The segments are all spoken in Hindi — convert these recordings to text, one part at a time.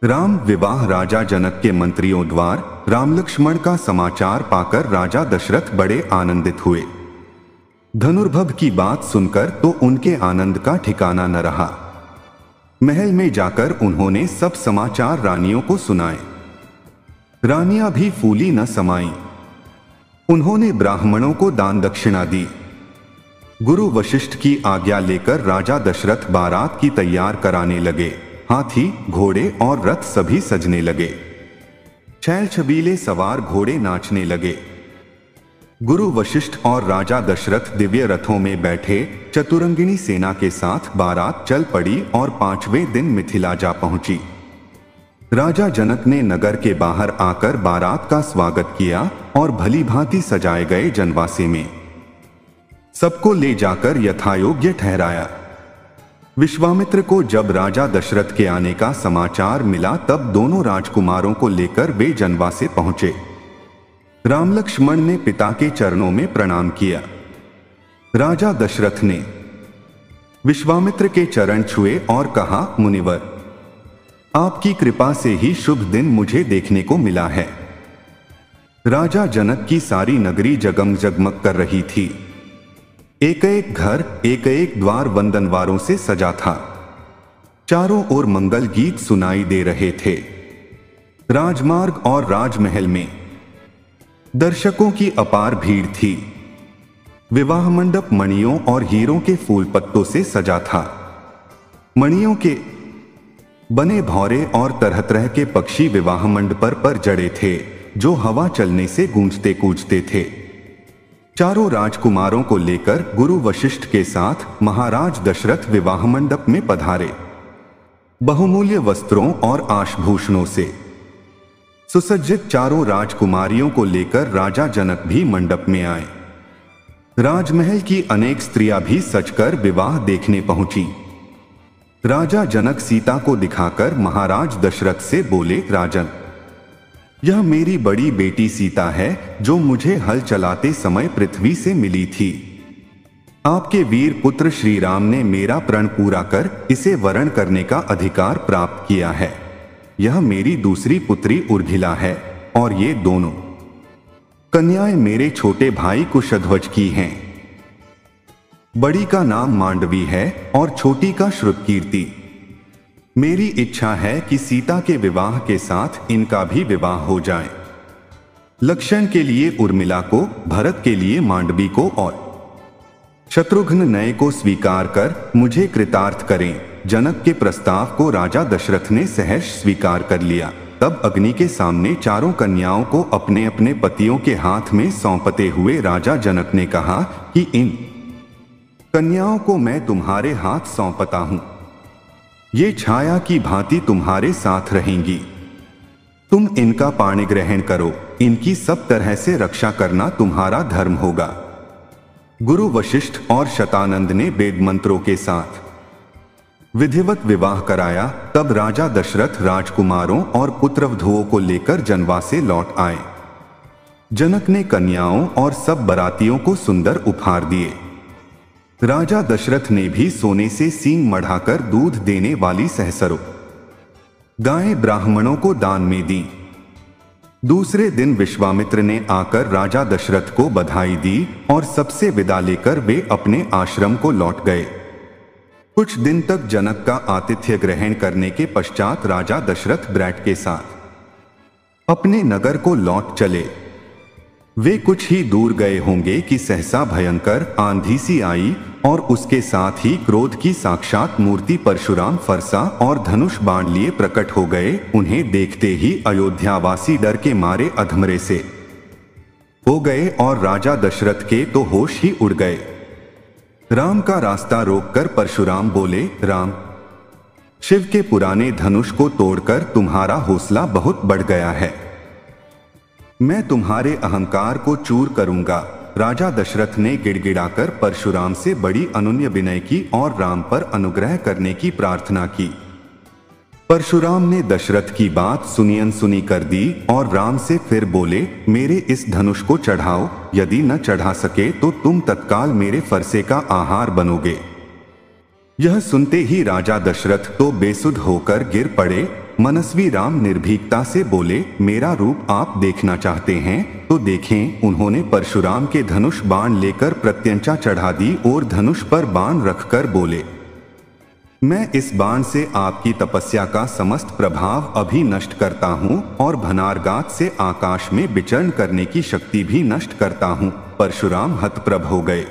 राम विवाह। राजा जनक के मंत्रियों द्वार राम लक्ष्मण का समाचार पाकर राजा दशरथ बड़े आनंदित हुए। धनुर्भव की बात सुनकर तो उनके आनंद का ठिकाना न रहा। महल में जाकर उन्होंने सब समाचार रानियों को सुनाए। रानियां भी फूली न समाईं। उन्होंने ब्राह्मणों को दान दक्षिणा दी। गुरु वशिष्ठ की आज्ञा लेकर राजा दशरथ बारात की तैयार कराने लगे। हाथी, घोड़े और रथ सभी सजने लगे। छैल छबीले सवार घोड़े नाचने लगे। गुरु वशिष्ठ और राजा दशरथ दिव्य रथों में बैठे चतुरंगिणी सेना के साथ बारात चल पड़ी और 5वें दिन मिथिला जा पहुंची। राजा जनक ने नगर के बाहर आकर बारात का स्वागत किया और भली भांति सजाए गए जनवासे में सबको ले जाकर यथायोग्य ठहराया। विश्वामित्र को जब राजा दशरथ के आने का समाचार मिला तब दोनों राजकुमारों को लेकर वे जनवासे पहुंचे। राम लक्ष्मण ने पिता के चरणों में प्रणाम किया। राजा दशरथ ने विश्वामित्र के चरण छुए और कहा, मुनिवर, आपकी कृपा से ही शुभ दिन मुझे देखने को मिला है। राजा जनक की सारी नगरी जगमग जगमग कर रही थी। एक एक घर, एक एक द्वार वंदनवारों से सजा था। चारों ओर मंगल गीत सुनाई दे रहे थे। राजमार्ग और राजमहल में दर्शकों की अपार भीड़ थी। विवाह मंडप मणियों और हीरों के फूल पत्तों से सजा था। मणियों के बने भौरे और तरह तरह के पक्षी विवाह मंडप पर जड़े थे, जो हवा चलने से गूंजते कूजते थे। चारों राजकुमारों को लेकर गुरु वशिष्ठ के साथ महाराज दशरथ विवाह मंडप में पधारे। बहुमूल्य वस्त्रों और आभूषणों से सुसज्जित चारों राजकुमारियों को लेकर राजा जनक भी मंडप में आए। राजमहल की अनेक स्त्रियां भी सजकर विवाह देखने पहुंची। राजा जनक सीता को दिखाकर महाराज दशरथ से बोले, राजन, यह मेरी बड़ी बेटी सीता है जो मुझे हल चलाते समय पृथ्वी से मिली थी। आपके वीर पुत्र श्री राम ने मेरा प्रण पूरा कर इसे वरण करने का अधिकार प्राप्त किया है। यह मेरी दूसरी पुत्री उर्मिला है और ये दोनों कन्याएं मेरे छोटे भाई कुशध्वज की हैं। बड़ी का नाम मांडवी है और छोटी का श्रुतकीर्ति। मेरी इच्छा है कि सीता के विवाह के साथ इनका भी विवाह हो जाए। लक्ष्मण के लिए उर्मिला को, भरत के लिए मांडवी को और शत्रुघ्न नए को स्वीकार कर मुझे कृतार्थ करें। जनक के प्रस्ताव को राजा दशरथ ने सहर्ष स्वीकार कर लिया। तब अग्नि के सामने चारों कन्याओं को अपने अपने पतियों के हाथ में सौंपते हुए राजा जनक ने कहा कि इन कन्याओं को मैं तुम्हारे हाथ सौंपता हूं। ये छाया की भांति तुम्हारे साथ रहेंगी। तुम इनका पाणी ग्रहण करो। इनकी सब तरह से रक्षा करना तुम्हारा धर्म होगा। गुरु वशिष्ठ और शतानंद ने वेद मंत्रों के साथ विधिवत विवाह कराया। तब राजा दशरथ राजकुमारों और पुत्रवधुओं को लेकर जनवासे लौट आए। जनक ने कन्याओं और सब बरातियों को सुंदर उपहार दिए। राजा दशरथ ने भी सोने से सींग मढ़ाकर दूध देने वाली सहस्रों गायें ब्राह्मणों को दान में दी। दूसरे दिन विश्वामित्र ने आकर राजा दशरथ को बधाई दी और सबसे विदा लेकर वे अपने आश्रम को लौट गए। कुछ दिन तक जनक का आतिथ्य ग्रहण करने के पश्चात राजा दशरथ ब्रैट के साथ अपने नगर को लौट चले। वे कुछ ही दूर गए होंगे कि सहसा भयंकर आंधी सी आई और उसके साथ ही क्रोध की साक्षात मूर्ति परशुराम फरसा और धनुष बाण लिए प्रकट हो गए। उन्हें देखते ही अयोध्यावासी डर के मारे अधमरे से हो गए और राजा दशरथ के तो होश ही उड़ गए। राम का रास्ता रोककर परशुराम बोले, राम, शिव के पुराने धनुष को तोड़कर तुम्हारा हौसला बहुत बढ़ गया है। मैं तुम्हारे अहंकार को चूर करूंगा। राजा दशरथ ने गिड़गिड़ाकर परशुराम से बड़ी अनुनय विनय की और राम पर अनुग्रह करने की प्रार्थना की। परशुराम ने दशरथ की बात सुनी अनसुनी कर दी और राम से फिर बोले, मेरे इस धनुष को चढ़ाओ। यदि न चढ़ा सके तो तुम तत्काल मेरे फरसे का आहार बनोगे। यह सुनते ही राजा दशरथ तो बेसुध होकर गिर पड़े मनस्वी राम निर्भीकता से बोले, मेरा रूप आप देखना चाहते हैं तो देखें। उन्होंने परशुराम के धनुष बाण लेकर प्रत्यंचा चढ़ा दी और धनुष पर बाण रखकर बोले, मैं इस बाण से आपकी तपस्या का समस्त प्रभाव अभी नष्ट करता हूँ और भनारगात से आकाश में विचरण करने की शक्ति भी नष्ट करता हूँ। परशुराम हतप्रभ हो गए।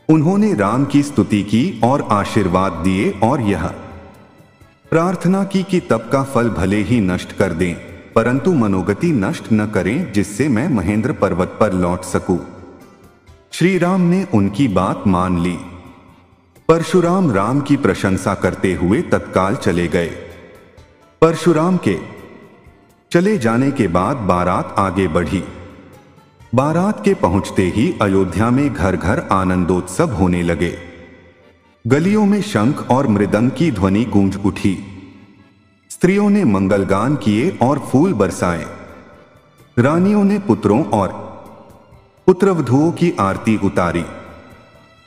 उन्होंने राम की स्तुति की और आशीर्वाद दिए और यह प्रार्थना की कि तप का फल भले ही नष्ट कर दें, परंतु मनोगति नष्ट न करें, जिससे मैं महेंद्र पर्वत पर लौट सकूं। श्री राम ने उनकी बात मान ली। परशुराम राम की प्रशंसा करते हुए तत्काल चले गए। परशुराम के चले जाने के बाद बारात आगे बढ़ी। बारात के पहुंचते ही अयोध्या में घर घर आनंदोत्सव होने लगे। गलियों में शंख और मृदंग की ध्वनि गूंज उठी। स्त्रियों ने मंगलगान किए और फूल बरसाए। रानियों ने पुत्रों और पुत्रवधुओं की आरती उतारी।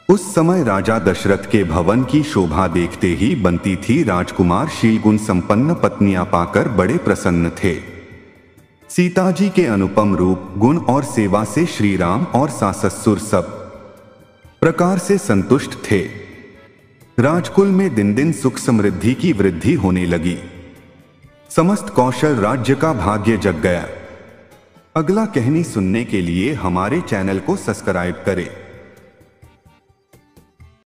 उस समय राजा दशरथ के भवन की शोभा देखते ही बनती थी राजकुमार शीलगुण संपन्न पत्नियां पाकर बड़े प्रसन्न थे। सीता जी के अनुपम रूप, गुण और सेवा से श्री राम और सास-ससुर सब प्रकार से संतुष्ट थे। राजकुल में दिन दिन सुख समृद्धि की वृद्धि होने लगी। समस्त कौशल राज्य का भाग्य जग गया। अगला कहानी सुनने के लिए हमारे चैनल को सब्सक्राइब करें।